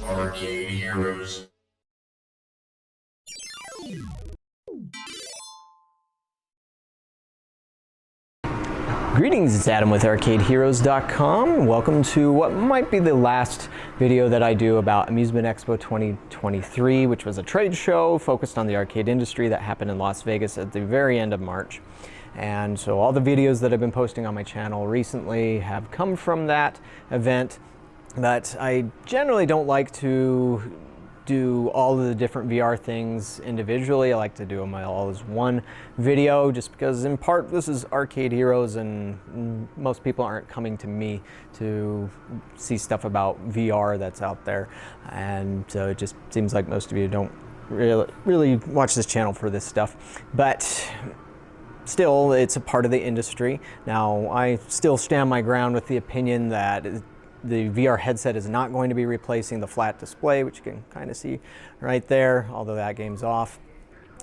Arcade Heroes. Greetings, it's Adam with ArcadeHeroes.com. Welcome to what might be the last video that I do about Amusement Expo 2023, which was a trade show focused on the arcade industry that happened in Las Vegas at the very end of March. And so all the videos that I've been posting on my channel recently have come from that event, but I generally don't like to do all of the different VR things individually. I like to do them all as one video, just because in part this is Arcade Heroes and most people aren't coming to me to see stuff about VR that's out there, and so it just seems like most of you don't really watch this channel for this stuff. But still, it's a part of the industry. Now, I still stand my ground with the opinion that the VR headset is not going to be replacing the flat display, which you can kind of see right there, although that game's off.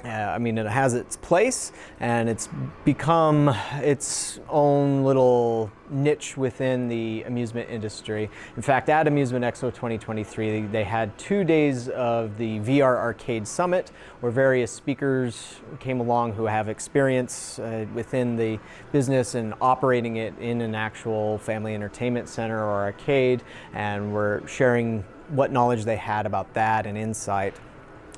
I mean, it has its place, and it's become its own little niche within the amusement industry. In fact, at Amusement Expo 2023, they had 2 days of the VR Arcade Summit, where various speakers came along who have experience within the business and operating it in an actual family entertainment center or arcade, and were sharing what knowledge they had about that and insight.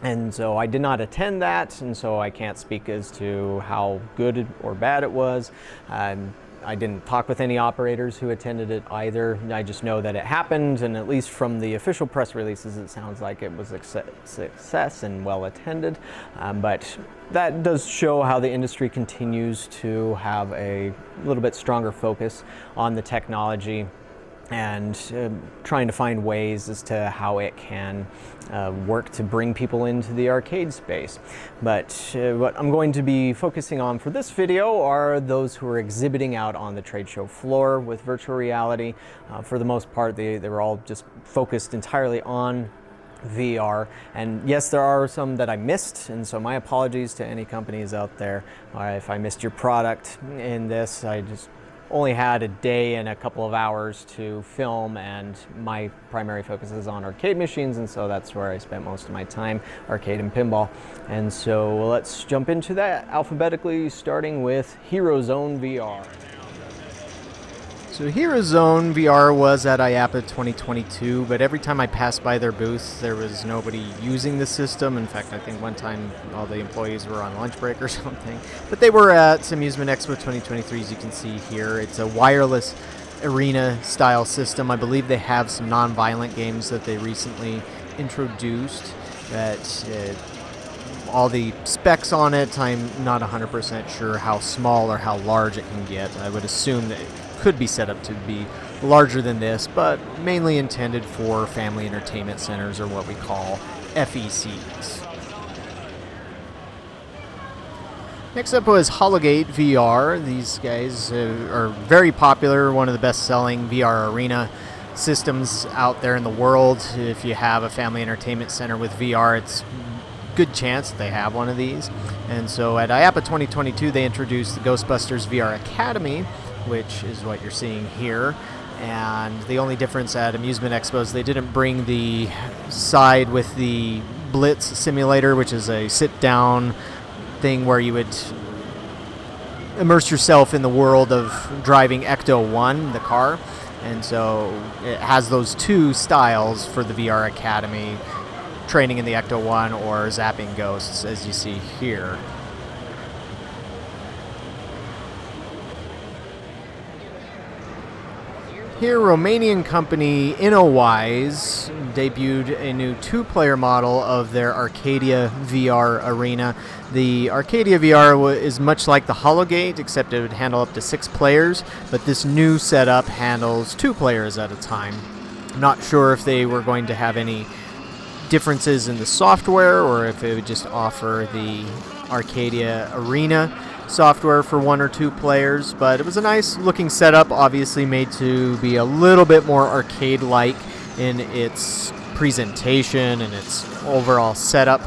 And so I did not attend that, and so I can't speak as to how good or bad it was. I didn't talk with any operators who attended it either. I just know that it happened, and at least from the official press releases, it sounds like it was a success and well attended. But that does show how the industry continues to have a little bit stronger focus on the technology and trying to find ways as to how it can work to bring people into the arcade space. But what I'm going to be focusing on for this video are those who are exhibiting out on the trade show floor with virtual reality. For the most part, they were all just focused entirely on VR, and yes, there are some that I missed, and so my apologies to any companies out there if I missed your product in this. I just only had a day and a couple of hours to film, and my primary focus is on arcade machines, and so that's where I spent most of my time, arcade and pinball. And so let's jump into that alphabetically, starting with Hero Zone VR. So Hero Zone VR was at IAAPA 2022, but every time I passed by their booth, there was nobody using the system. In fact, I think one time all the employees were on lunch break or something. But they were at Amusement Expo 2023, as you can see here. It's a wireless arena-style system. I believe they have some non-violent games that they recently introduced. All the specs on it, I'm not 100% sure how small or how large it can get. I would assume that it could be set up to be larger than this, but mainly intended for family entertainment centers, or what we call FECs. Next up was Hologate VR. These guys are very popular, one of the best-selling VR arena systems out there in the world. If you have a family entertainment center with VR, it's good chance that they have one of these. And so at IAAPA 2022, they introduced the Ghostbusters VR Academy, which is what you're seeing here. And the only difference at Amusement Expo is they didn't bring the side with the Blitz simulator, which is a sit-down thing where you would immerse yourself in the world of driving Ecto 1, the car. And so it has those two styles for the VR Academy, training in the Ecto 1 or zapping ghosts, as you see here. Here, Romanian company Inowize debuted a new two-player model of their Arcadia VR arena. The Arcadia VR is much like the Hologate, except it would handle up to 6 players, but this new setup handles 2 players at a time. I'm not sure if they were going to have any differences in the software, or if it would just offer the Arcadia Arena software for 1 or 2 players, but it was a nice looking setup, obviously made to be a little bit more arcade-like in its presentation and its overall setup,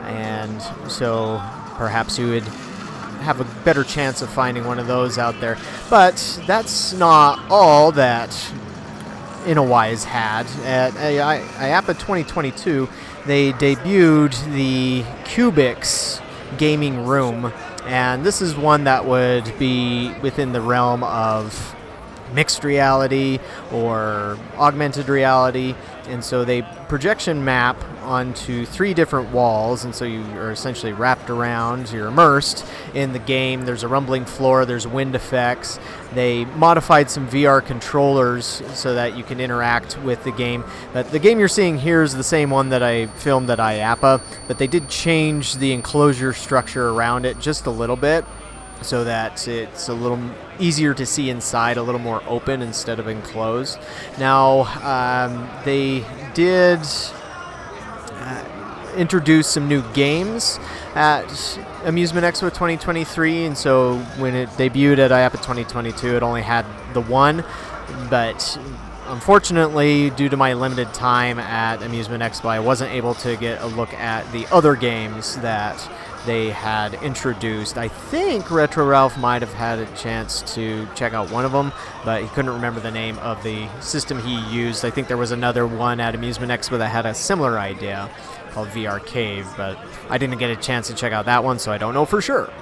and so perhaps you would have a better chance of finding one of those out there. But that's not all that Inowize had. At IAAPA 2022, they debuted the Cubics gaming room, and this is one that would be within the realm of mixed reality or augmented reality. And so they projection map onto 3 different walls, and so you are essentially wrapped around, you're immersed in the game. There's a rumbling floor, there's wind effects. They modified some VR controllers so that you can interact with the game. But the game you're seeing here is the same one that I filmed at IAAPA, but they did change the enclosure structure around it just a little bit, so that it's a little easier to see inside, a little more open instead of enclosed. Now, they did introduce some new games at Amusement Expo 2023, and so when it debuted at IAAPA 2022, it only had the one, but unfortunately, due to my limited time at Amusement Expo, I wasn't able to get a look at the other games that they had introduced. I think Retro Ralph might have had a chance to check out one of them, but he couldn't remember the name of the system he used. I think there was another one at Amusement Expo that had a similar idea called VR Cave, but I didn't get a chance to check out that one, so I don't know for sure.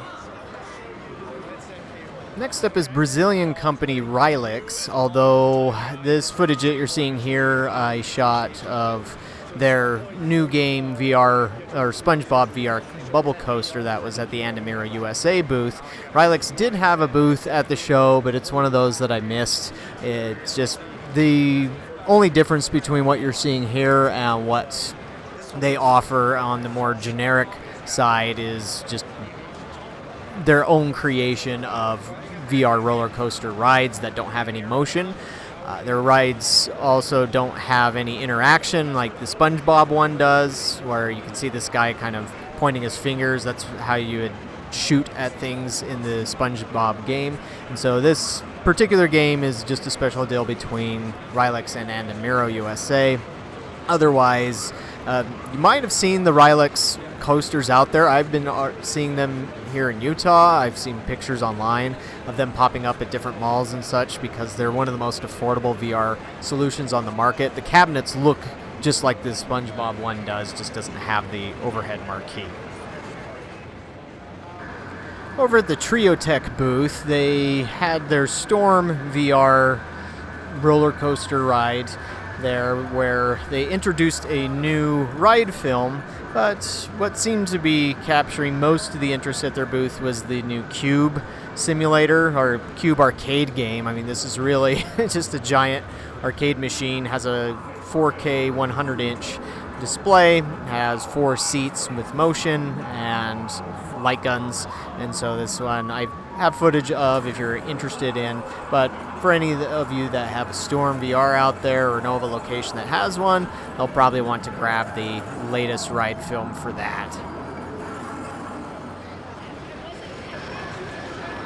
Next up is Brazilian company Rilix, although this footage that you're seeing here I shot of their new game VR, or SpongeBob VR bubble coaster that was at the Andamiro USA booth. Rilix did have a booth at the show, but it's one of those that I missed. It's just the only difference between what you're seeing here and what they offer on the more generic side is just their own creation of VR roller coaster rides that don't have any motion. Their rides also don't have any interaction like the SpongeBob one does, where you can see this guy kind of pointing his fingers. That's how you would shoot at things in the SpongeBob game. And so this particular game is just a special deal between Rilix and Andamiro USA. Otherwise, you might have seen the Rilix coasters out there. I've been seeing them here in Utah. I've seen pictures online of them popping up at different malls and such because they're one of the most affordable VR solutions on the market. The cabinets look just like the SpongeBob one does, just doesn't have the overhead marquee. Over at the Triotech booth, they had their Storm VR roller coaster ride there, where they introduced a new ride film, but what seemed to be capturing most of the interest at their booth was the new Cube simulator, or Cube arcade game. I mean, this is really just a giant arcade machine, has a 4K 100-inch display, has 4 seats with motion and light guns, and so this one I have footage of if you're interested in. But for any of you that have a Storm VR out there or know of a location that has one, they'll probably want to grab the latest ride film for that.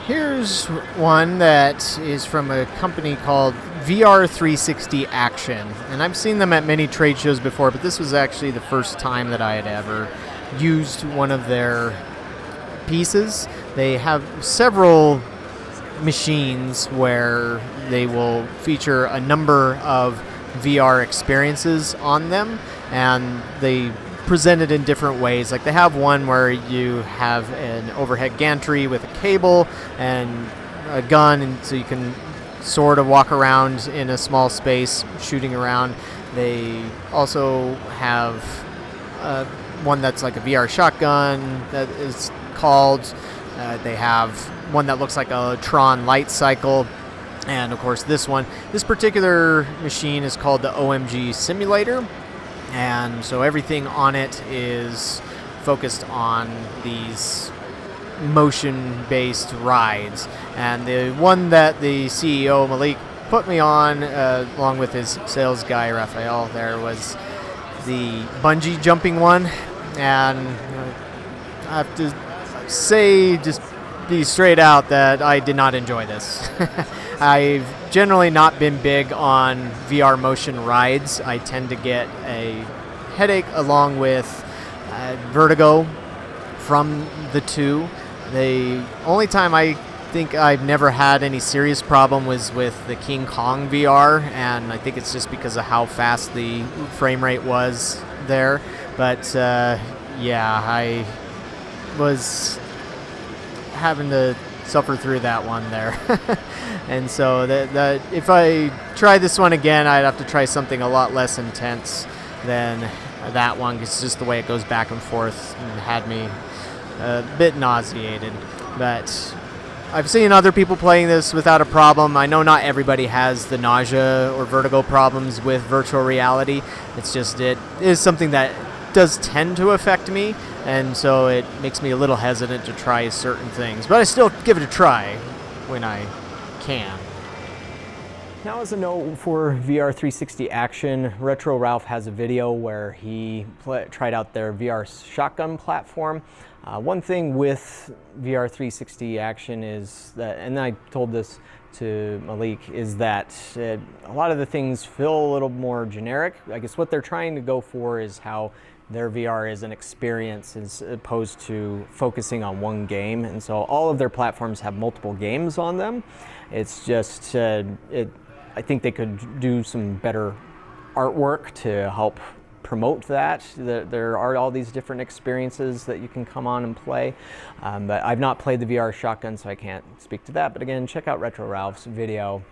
Here's one that is from a company called VR 360 Action, and I've seen them at many trade shows before, but this was actually the first time that I had ever used one of their pieces. They have several machines where they will feature a number of VR experiences on them, and they present it in different ways. Like they have one where you have an overhead gantry with a cable and a gun, and so you can sort of walk around in a small space shooting around. They also have one that's like a VR shotgun that is called. They have one that looks like a Tron light cycle, and of course this one. This particular machine is called the OMG Simulator, and so everything on it is focused on these motion-based rides. And the one that the CEO Malik put me on, along with his sales guy Raphael, there was the bungee jumping one, and I have to say, just be straight out, that I did not enjoy this. I've generally not been big on VR motion rides. I tend to get a headache along with vertigo from the two. The only time I think I've never had any serious problem was with the King Kong VR, and I think it's just because of how fast the frame rate was there. But yeah, I was having to suffer through that one there. And so if I try this one again, I'd have to try something a lot less intense than that one, because just the way it goes back and forth and had me a bit nauseated. But I've seen other people playing this without a problem. I know not everybody has the nausea or vertigo problems with virtual reality. It's just it is something that does tend to affect me, and so it makes me a little hesitant to try certain things. But I still give it a try when I can. Now, as a note for VR 360 action, Retro Ralph has a video where he tried out their VR shotgun platform. One thing with VR 360 action is that, and I told this to Malik, is that a lot of the things feel a little more generic. I guess what they're trying to go for is how their VR is an experience as opposed to focusing on one game. And so all of their platforms have multiple games on them. It's just, I think they could do some better artwork to help promote that. There are all these different experiences that you can come on and play. But I've not played the VR shotgun, so I can't speak to that. But again, check out Retro Ralph's video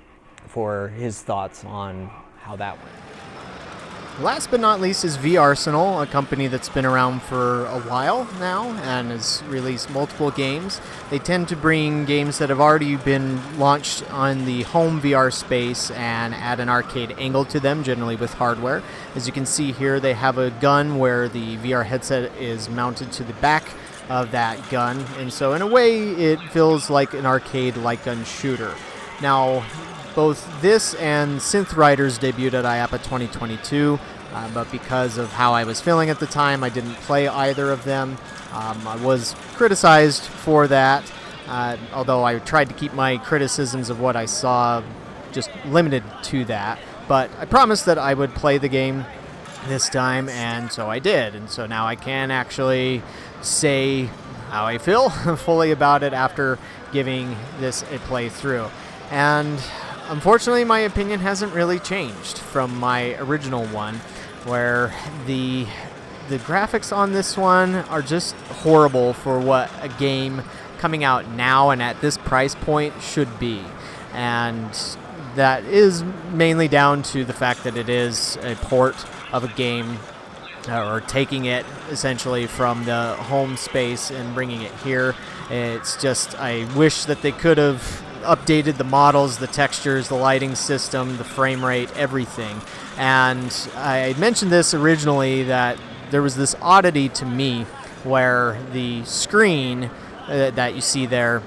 for his thoughts on how that went. Last but not least is VRsenal, a company that's been around for a while now and has released multiple games. They tend to bring games that have already been launched on the home VR space and add an arcade angle to them, generally with hardware. As you can see here, they have a gun where the VR headset is mounted to the back of that gun, and so in a way it feels like an arcade light gun shooter. Now, both this and Synth Riders debuted at IAPA 2022, but because of how I was feeling at the time, I didn't play either of them. I was criticized for that, although I tried to keep my criticisms of what I saw just limited to that. But I promised that I would play the game this time, and so I did. And so now I can actually say how I feel fully about it after giving this a playthrough. And unfortunately, my opinion hasn't really changed from my original one, where the graphics on this one are just horrible for what a game coming out now and at this price point should be. And that is mainly down to the fact that it is a port of a game, or taking it essentially from the home space and bringing it here. It's just, I wish that they could have updated the models, the textures, the lighting system, the frame rate, everything. And I mentioned this originally, that there was this oddity to me where the screen that you see there,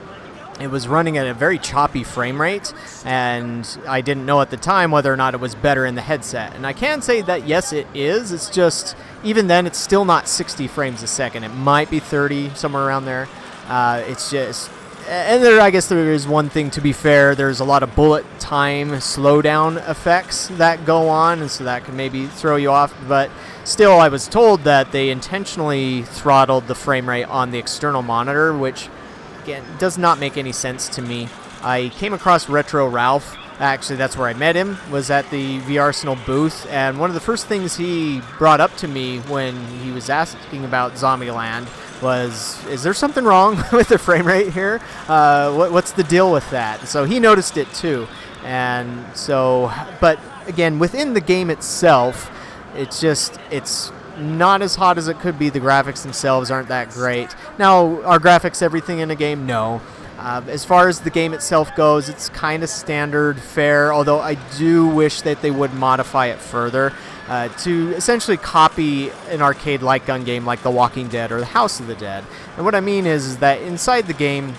it was running at a very choppy frame rate, and I didn't know at the time whether or not it was better in the headset. And I can say that yes, it is. It's just, even then, it's still not 60 frames a second. It might be 30, somewhere around there. It's just, and I guess there is one thing, to be fair, there's a lot of bullet time slowdown effects that go on, and so that can maybe throw you off. But still, I was told that they intentionally throttled the frame rate on the external monitor, which, again, does not make any sense to me. I came across Retro Ralph. Actually, that's where I met him, was at the VRsenal booth, and one of the first things he brought up to me when he was asking about Zombieland was, is there something wrong with the frame rate here? What's the deal with that? So he noticed it too. And so, but again, within the game itself, it's not as hot as it could be. The graphics themselves aren't that great. Now, are graphics everything in a game? No. As far as the game itself goes, it's kind of standard fare, although I do wish that they would modify it further to essentially copy an arcade light gun game like The Walking Dead or The House of the Dead. And what I mean is that inside the game,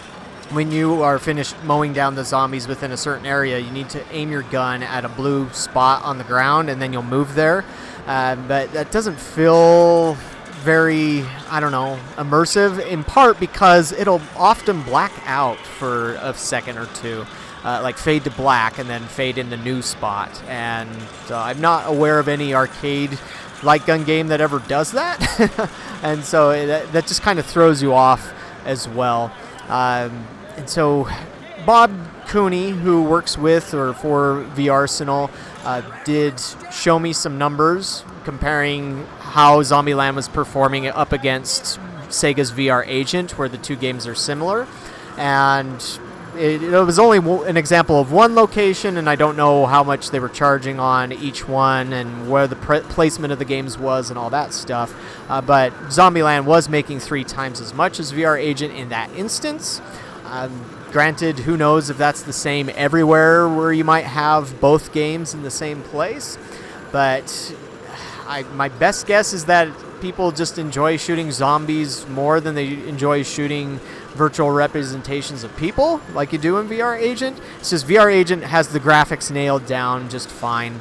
when you are finished mowing down the zombies within a certain area, you need to aim your gun at a blue spot on the ground, and then you'll move there. But that doesn't feel very, I don't know, immersive, in part because it'll often black out for a second or two, like fade to black and then fade in the new spot. And I'm not aware of any arcade light gun game that ever does that. And so that just kind of throws you off as well. And so Bob Cooney, who works with or for VRsenal, did show me some numbers comparing how Zombieland was performing up against Sega's VR Agent, where the two games are similar. And it was only an example of one location, and I don't know how much they were charging on each one and where the placement of the games was and all that stuff. But Zombieland was making 3 times as much as VR Agent in that instance. Granted, who knows if that's the same everywhere where you might have both games in the same place. But my best guess is that people just enjoy shooting zombies more than they enjoy shooting virtual representations of people like you do in VR Agent. It's just VR Agent has the graphics nailed down just fine.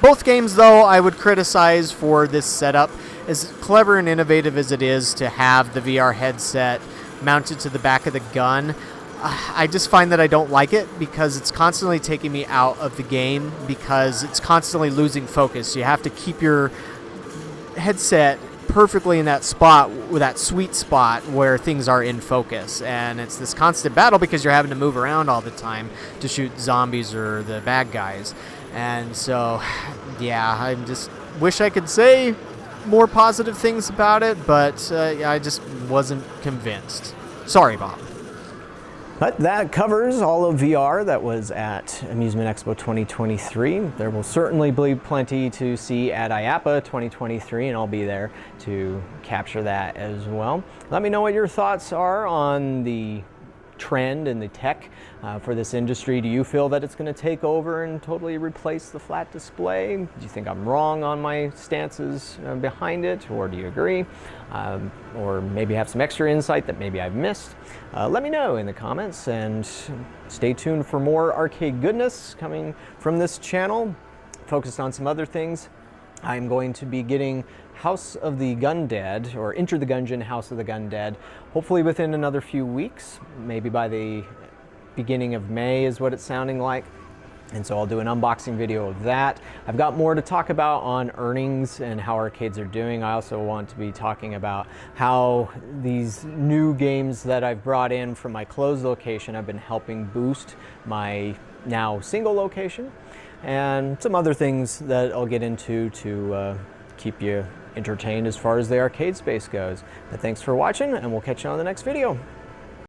Both games, though, I would criticize for this setup. As clever and innovative as it is to have the VR headset mounted to the back of the gun, I just find that I don't like it because it's constantly taking me out of the game because it's constantly losing focus. You have to keep your headset perfectly in that spot, with that sweet spot where things are in focus, and it's this constant battle because you're having to move around all the time to shoot zombies or the bad guys. And so yeah, I just wish I could say more positive things about it, but I just wasn't convinced. Sorry, Bob. But that covers all of VR that was at Amusement Expo 2023. There will certainly be plenty to see at IAAPA 2023, and I'll be there to capture that as well. Let me know what your thoughts are on the trend and the tech for this industry. Do you feel that it's going to take over and totally replace the flat display? Do you think I'm wrong on my stances behind it, or do you agree? Or maybe have some extra insight that maybe I've missed? Let me know in the comments, and stay tuned for more arcade goodness coming from this channel, focused on some other things. I'm going to be getting House of the Gun Dead, or Enter the Gungeon House of the Gun Dead, hopefully within another few weeks, maybe by the beginning of May is what it's sounding like. And so I'll do an unboxing video of that. I've got more to talk about on earnings and how arcades are doing. I also want to be talking about how these new games that I've brought in from my closed location have been helping boost my now single location, and some other things that I'll get into to keep you entertained as far as the arcade space goes. But thanks for watching, and we'll catch you on the next video.